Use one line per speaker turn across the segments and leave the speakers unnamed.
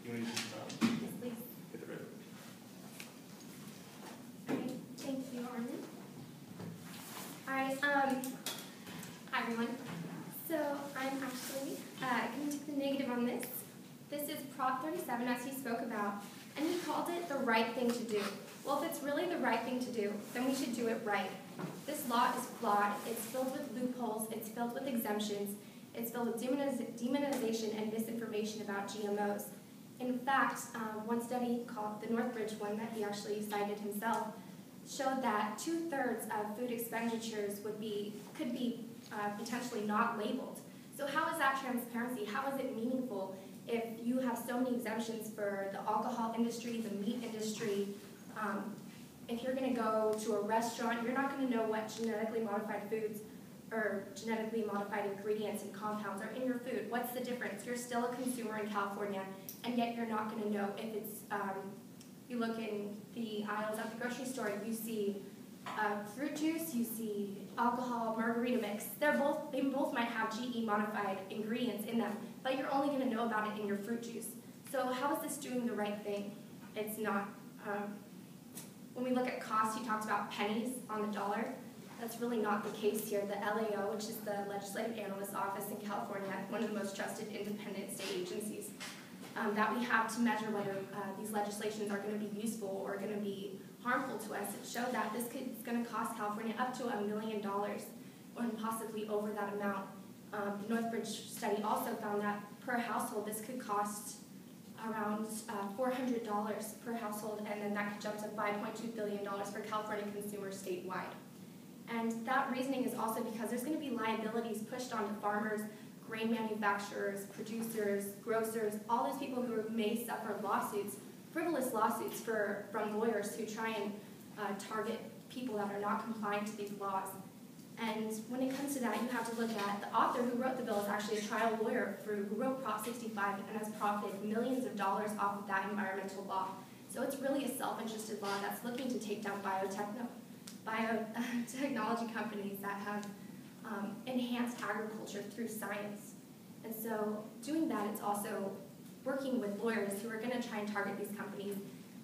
You want to just
Yes, please.
get the ribbon?
Okay, thank you, Arman. Alright, hi everyone. So I'm actually going to take the negative on this. This is Prop 37, as he spoke about, and he called it the right thing to do. Well, if it's really the right thing to do, then we should do it right. This law is flawed. It's filled with loopholes. It's filled with exemptions. It's filled with demonization and misinformation about GMOs. In fact, one study called the Northbridge one that he actually cited himself showed that 2/3 of food expenditures could be potentially not labeled. So how is that transparency? How is it meaningful if you have so many exemptions for the alcohol industry, the meat industry? If you're going to go to a restaurant, you're not going to know what genetically modified foods or genetically modified ingredients and compounds are in your food. What's the difference? You're still a consumer in California, and yet you're not going to know if it's, you look in the aisles at the grocery store, you see fruit juice, you see alcohol, margarita mix. They both might have GE modified ingredients in them, but you're only going to know about it in your fruit juice. So how is this doing the right thing? It's not. When we look at cost, he talks about pennies on the dollar. That's really not the case here. The LAO, which is the Legislative Analyst Office in California, one of the most trusted independent state agencies that we have to measure whether these legislations are going to be useful or going to be harmful to us. It showed that this is going to cost California up to $1 million or possibly over that amount. The Northbridge study also found that per household, this could cost around $400 per household, and then that could jump to $5.2 billion for California consumers statewide. And that reasoning is also because there's going to be liabilities pushed onto farmers, grain manufacturers, producers, grocers, all those people who may suffer lawsuits, frivolous lawsuits from lawyers who try and target people that are not compliant to these laws. And when it comes to that, you have to look at the author who wrote the bill is actually a trial lawyer who wrote Prop 65 and has profited millions of dollars off of that environmental law. So it's really a self-interested law that's looking to take down biotechnology companies that have enhanced agriculture through science. And so doing that, it's also working with lawyers who are going to try and target these companies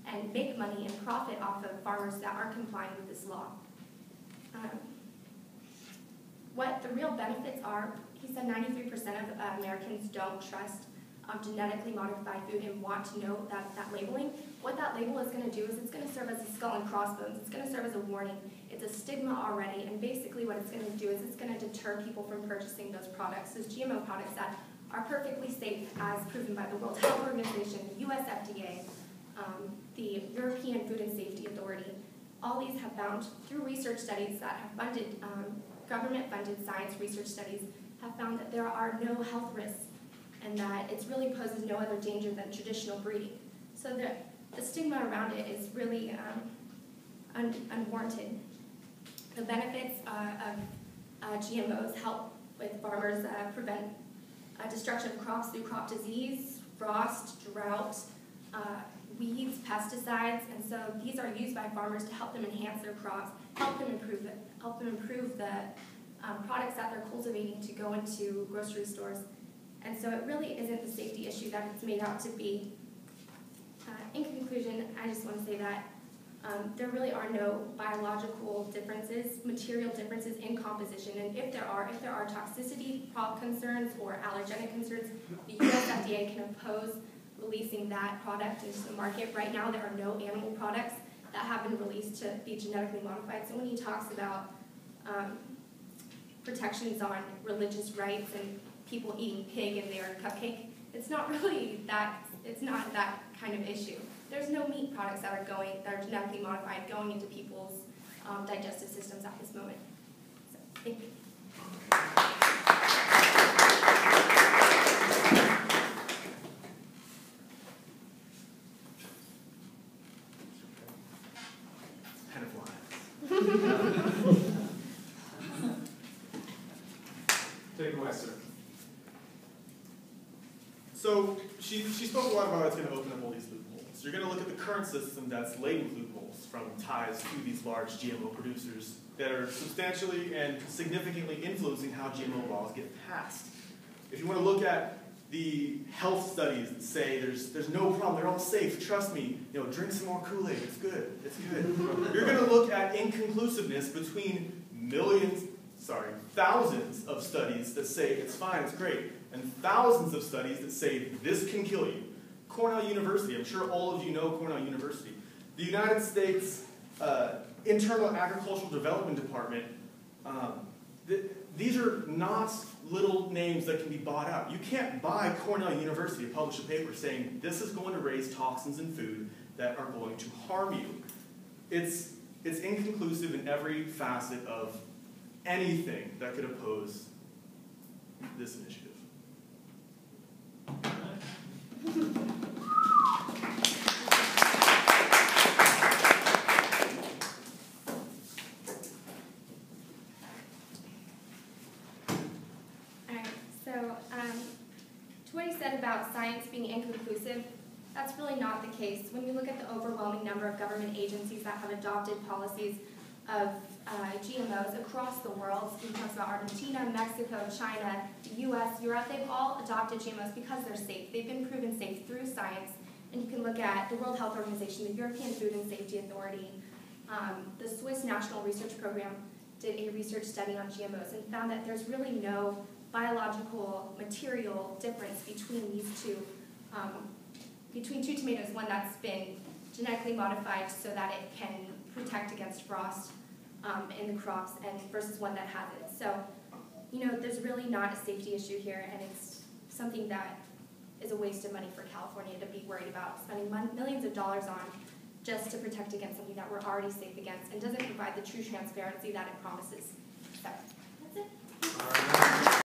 and make money and profit off of farmers that aren't complying with this law. What the real benefits are, he said 93% of Americans don't trust genetically modified food and want to know that labeling. What that label is going to do is it's going to serve as a skull and crossbones. It's going to serve as a warning. It's a stigma already, and basically what it's going to do is it's going to deter people from purchasing those products, those GMO products that are perfectly safe as proven by the World Health Organization, the US FDA, the European Food and Safety Authority. All these have found, through research studies that have funded, government-funded science research studies, have found that there are no health risks and that it really poses no other danger than traditional breeding. So the stigma around it is really unwarranted. The benefits of GMOs help with farmers prevent destruction of crops through crop disease, frost, drought, weeds, pesticides, and so these are used by farmers to help them enhance their crops, help them improve the products that they're cultivating to go into grocery stores. And so it really isn't the safety issue that it's made out to be. In conclusion, I just want to say that there really are no biological differences, material differences in composition, and if there are toxicity concerns or allergenic concerns, the US FDA can oppose releasing that product into the market. Right now, there are no animal products that have been released to be genetically modified. So when he talks about protections on religious rights and people eating pig in their cupcake, it's not that kind of issue. There's no meat products that are genetically modified going into people's digestive systems at this moment. So, thank you.
Kind of lies. Take it away, sir. So she spoke a lot about how it's going to open up all these loopholes. You're going to look at the current system that's laden with loopholes from ties to these large GMO producers that are substantially and significantly influencing how GMO laws get passed. If you want to look at the health studies that say there's no problem, they're all safe, trust me, drink some more Kool-Aid, it's good, it's good. You're going to look at inconclusiveness between thousands of studies that say it's fine, it's great, and thousands of studies that say this can kill you. Cornell University, I'm sure all of you know Cornell University. The United States Internal Agricultural Development Department, these are not little names that can be bought out. You can't buy Cornell University to publish a paper saying this is going to raise toxins in food that are going to harm you. It's inconclusive in every facet of anything that could oppose this initiative.
To what he said about science being inconclusive, that's really not the case. When you look at the overwhelming number of government agencies that have adopted policies of GMOs across the world, he talks about Argentina, Mexico, China, the US, Europe, they've all adopted GMOs because they're safe. They've been proven safe through science, and you can look at the World Health Organization, the European Food and Safety Authority, the Swiss National Research Program did a research study on GMOs and found that there's really no biological material difference between these two, between two tomatoes, one that's been genetically modified so that it can protect against frost in the crops, and versus one that hasn't. So, there's really not a safety issue here, and it's something that is a waste of money for California to be worried about spending millions of dollars on just to protect against something that we're already safe against and doesn't provide the true transparency that it promises. So, that's it.